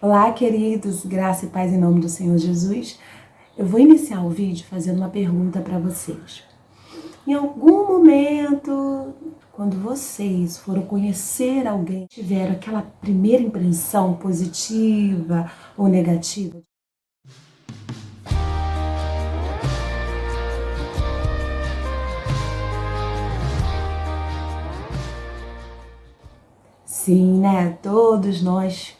Olá, queridos, graça e paz em nome do Senhor Jesus. Eu vou iniciar o vídeo fazendo uma pergunta para vocês. Em algum momento, quando vocês foram conhecer alguém, tiveram aquela primeira impressão positiva ou negativa? Sim, né? Todos nós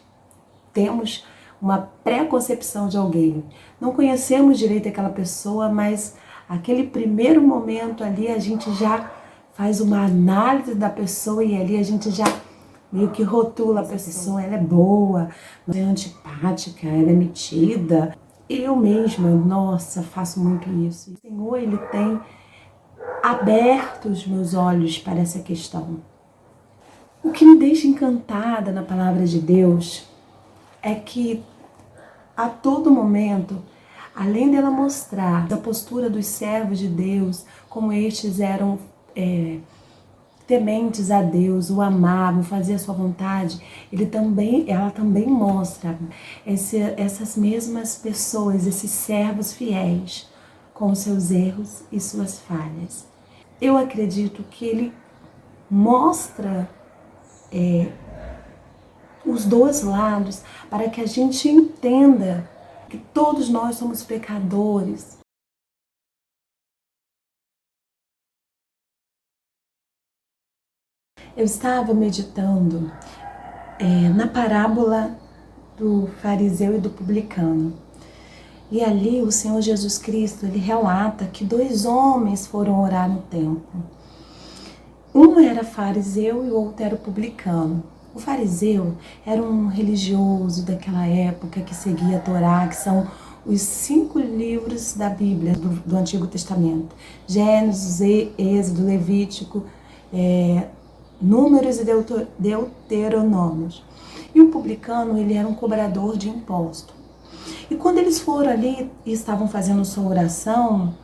temos uma pré-concepção de alguém. Não conhecemos direito aquela pessoa, mas aquele primeiro momento ali a gente já faz uma análise da pessoa e ali a gente já meio que rotula a pessoa. Ela é boa, ela é antipática, ela é metida. Eu mesma, nossa, faço muito isso. O Senhor, Ele tem aberto os meus olhos para essa questão. O que me deixa encantada na palavra de Deus é que a todo momento, além dela mostrar a postura dos servos de Deus, como estes eram tementes a Deus, o amavam, faziam a sua vontade, ela também mostra essas mesmas pessoas, esses servos fiéis, com seus erros e suas falhas. Eu acredito que ele mostra os dois lados para que a gente entenda que todos nós somos pecadores. Eu estava meditando na parábola do fariseu e do publicano. E ali o Senhor Jesus Cristo, ele relata que dois homens foram orar no templo. Um era fariseu e o outro era publicano. O fariseu era um religioso daquela época que seguia a Torá, que são os 5 livros da Bíblia, do Antigo Testamento. Gênesis, Êxodo, Levítico, Números e Deuteronômios. E o publicano, ele era um cobrador de imposto. E quando eles foram ali e estavam fazendo sua oração,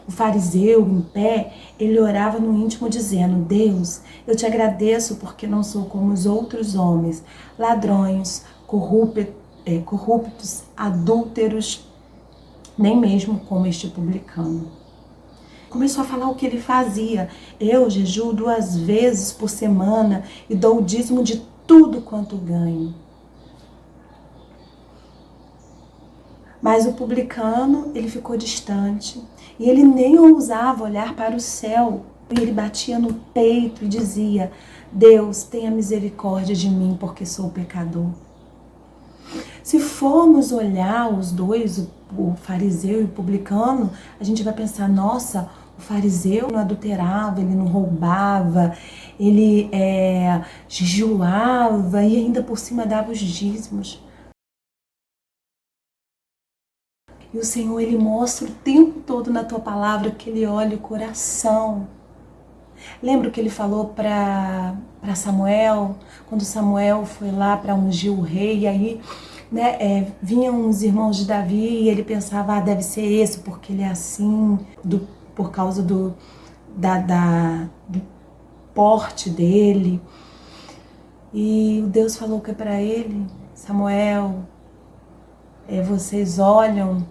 o fariseu, em pé, ele orava no íntimo dizendo: Deus, eu te agradeço porque não sou como os outros homens, ladrões, corruptos, adúlteros, nem mesmo como este publicano. Começou a falar o que ele fazia. Eu jejuo 2 vezes por semana e dou o dízimo de tudo quanto ganho. Mas o publicano, ele ficou distante e ele nem ousava olhar para o céu. E ele batia no peito e dizia: Deus, tenha misericórdia de mim porque sou pecador. Se formos olhar os dois, o fariseu e o publicano, a gente vai pensar: nossa, o fariseu não adulterava, ele não roubava, ele jejuava e ainda por cima dava os dízimos. E o Senhor, Ele mostra o tempo todo na Tua palavra que Ele olha o coração. Lembra o que Ele falou para Samuel? Quando Samuel foi lá para ungir o rei, e aí vinham os irmãos de Davi e ele pensava: deve ser esse, porque ele é assim, por causa do porte dele. E Deus falou que para ele: Samuel, vocês olham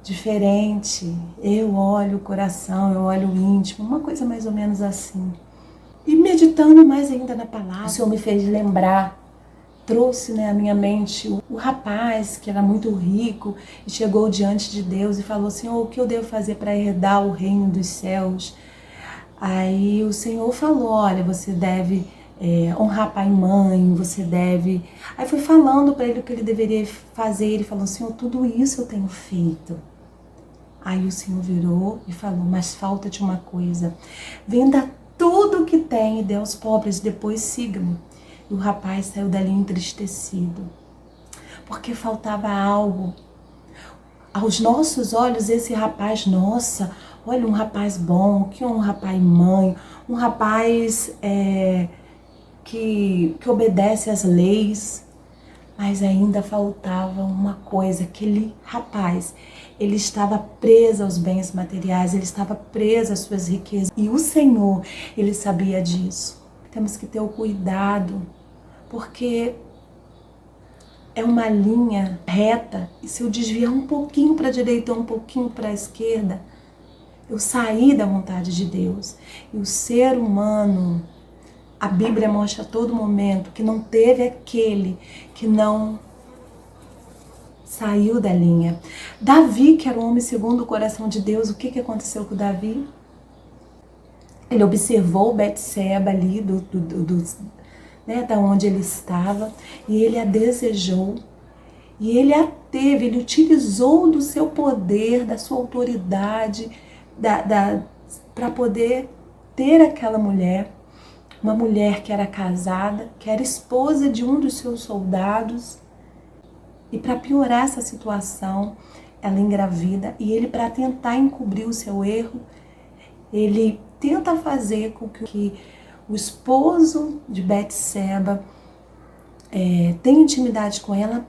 diferente, eu olho o coração, eu olho o íntimo, uma coisa mais ou menos assim. E meditando mais ainda na palavra, o Senhor me fez lembrar, trouxe à minha mente o rapaz que era muito rico e chegou diante de Deus e falou: Senhor, o que eu devo fazer para herdar o reino dos céus? Aí o Senhor falou: olha, você deve honrar pai e mãe, você deve... Aí foi falando para ele o que ele deveria fazer, ele falou: Senhor, tudo isso eu tenho feito. Aí o Senhor virou e falou: mas falta-te uma coisa, venda tudo o que tem e dê aos pobres, depois siga-me. E o rapaz saiu dali entristecido, porque faltava algo. Aos nossos olhos, esse rapaz, nossa, olha, um rapaz bom, que honra pai e mãe, um rapaz que obedece às leis, mas ainda faltava uma coisa. Aquele rapaz, ele estava preso aos bens materiais, ele estava preso às suas riquezas. E o Senhor, ele sabia disso. Temos que ter o cuidado, porque é uma linha reta, e se eu desviar um pouquinho para a direita ou um pouquinho para a esquerda, eu saí da vontade de Deus. E o ser humano, a Bíblia mostra a todo momento que não teve aquele que não saiu da linha. Davi, que era um homem segundo o coração de Deus, o que aconteceu com Davi? Ele observou Betseba ali, da onde ele estava, e ele a desejou, e ele a teve, ele utilizou do seu poder, da sua autoridade, para poder ter aquela mulher, uma mulher que era casada, que era esposa de um dos seus soldados. E para piorar essa situação, ela engravida, e ele, para tentar encobrir o seu erro, ele tenta fazer com que o esposo de Betseba tenha intimidade com ela,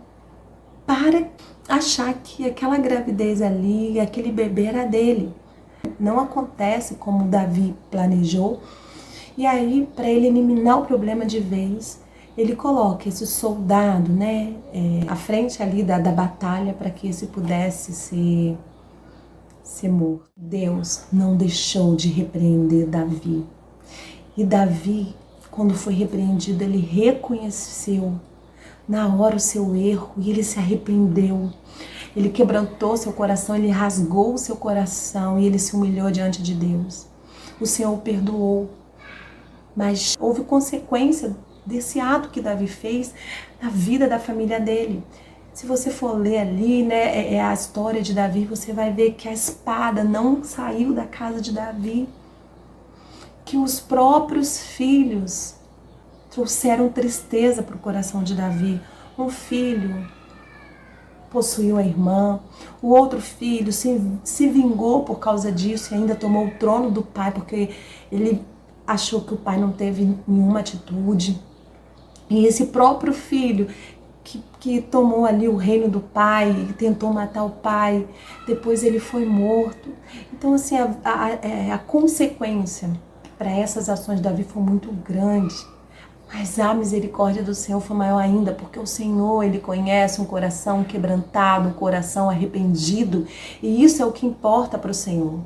para achar que aquela gravidez ali, aquele bebê era dele. Não acontece como Davi planejou. E aí, para ele eliminar o problema de vez, ele coloca esse soldado, à frente ali da batalha, para que esse pudesse ser morto. Deus não deixou de repreender Davi. E Davi, quando foi repreendido, ele reconheceu na hora o seu erro e ele se arrependeu. Ele quebrantou seu coração, ele rasgou o seu coração e ele se humilhou diante de Deus. O Senhor o perdoou, mas houve consequência desse ato que Davi fez na vida da família dele. Se você for ler ali, a história de Davi, você vai ver que a espada não saiu da casa de Davi, que os próprios filhos trouxeram tristeza para o coração de Davi. Um filho possuiu a irmã, o outro filho se vingou por causa disso e ainda tomou o trono do pai, porque ele achou que o pai não teve nenhuma atitude. E esse próprio filho que tomou ali o reino do pai e tentou matar o pai, depois ele foi morto. Então, assim, a consequência para essas ações de Davi foi muito grande. Mas a misericórdia do Senhor foi maior ainda, porque o Senhor, Ele conhece um coração quebrantado, um coração arrependido, e isso é o que importa para o Senhor.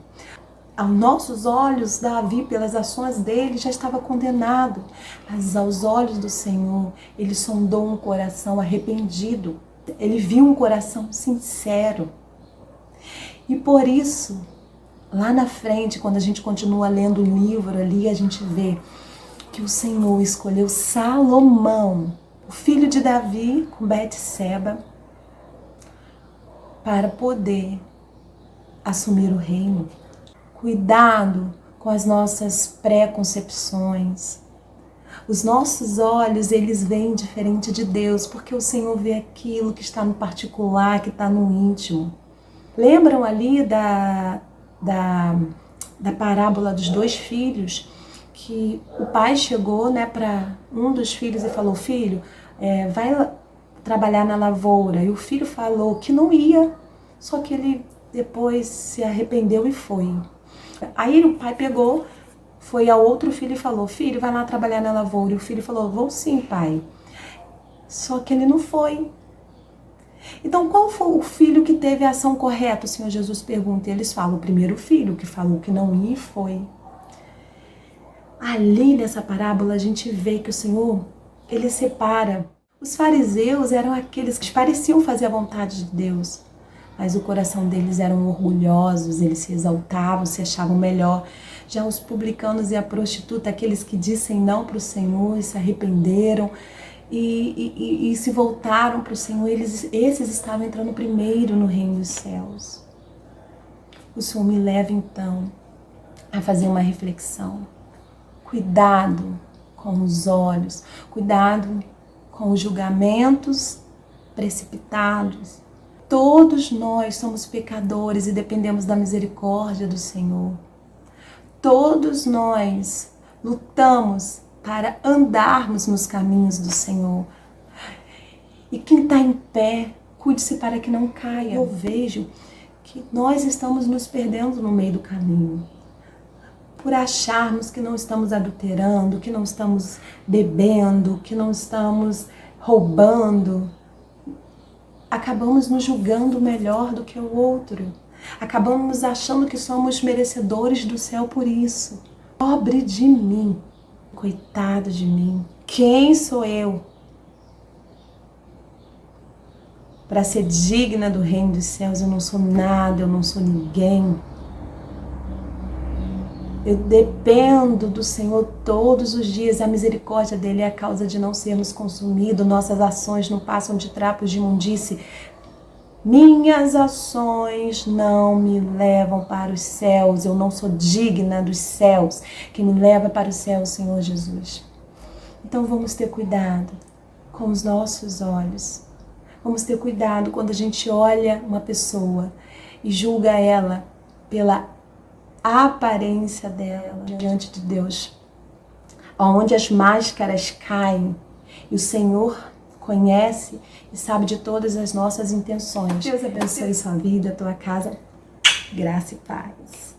Aos nossos olhos, Davi, pelas ações dele, já estava condenado, mas aos olhos do Senhor, Ele sondou um coração arrependido, Ele viu um coração sincero. E por isso, lá na frente, quando a gente continua lendo o livro ali, a gente vê que o Senhor escolheu Salomão, o filho de Davi, com Betseba, para poder assumir o reino. Cuidado com as nossas pré-concepções. Os nossos olhos, eles veem diferente de Deus, porque o Senhor vê aquilo que está no particular, que está no íntimo. Lembram ali da parábola dos 2 filhos? Que o pai chegou para um dos filhos e falou: filho, vai trabalhar na lavoura. E o filho falou que não ia, só que ele depois se arrependeu e foi. Aí o pai pegou, foi ao outro filho e falou: filho, vai lá trabalhar na lavoura. E o filho falou: vou sim, pai. Só que ele não foi. Então, qual foi o filho que teve a ação correta? O Senhor Jesus pergunta. E eles falam: o primeiro filho, que falou que não ia e foi. Ali nessa parábola a gente vê que o Senhor, Ele separa. Os fariseus eram aqueles que pareciam fazer a vontade de Deus, mas o coração deles eram orgulhosos, eles se exaltavam, se achavam melhor. Já os publicanos e a prostituta, aqueles que dissem não para o Senhor e se arrependeram e se voltaram para o Senhor, esses estavam entrando primeiro no reino dos céus. O Senhor me leva então a fazer uma reflexão. Cuidado com os olhos, cuidado com os julgamentos precipitados. Todos nós somos pecadores e dependemos da misericórdia do Senhor. Todos nós lutamos para andarmos nos caminhos do Senhor. E quem está em pé, cuide-se para que não caia. Eu vejo que nós estamos nos perdendo no meio do caminho, por acharmos que não estamos adulterando, que não estamos bebendo, que não estamos roubando. acabamos nos julgando melhor do que o outro. Acabamos achando que somos merecedores do céu por isso. Pobre de mim, coitado de mim. Quem sou eu para ser digna do reino dos céus? Eu não sou nada, eu não sou ninguém. Eu dependo do Senhor todos os dias. A misericórdia dele é a causa de não sermos consumidos. Nossas ações não passam de trapos de imundície. Minhas ações não me levam para os céus. Eu não sou digna dos céus. Quem me leva para o céu é o Senhor Jesus. Então vamos ter cuidado com os nossos olhos. Vamos ter cuidado quando a gente olha uma pessoa e julga ela pela aparência dela diante de Deus, onde as máscaras caem e o Senhor conhece e sabe de todas as nossas intenções. Deus abençoe sua vida, tua casa, graça e paz.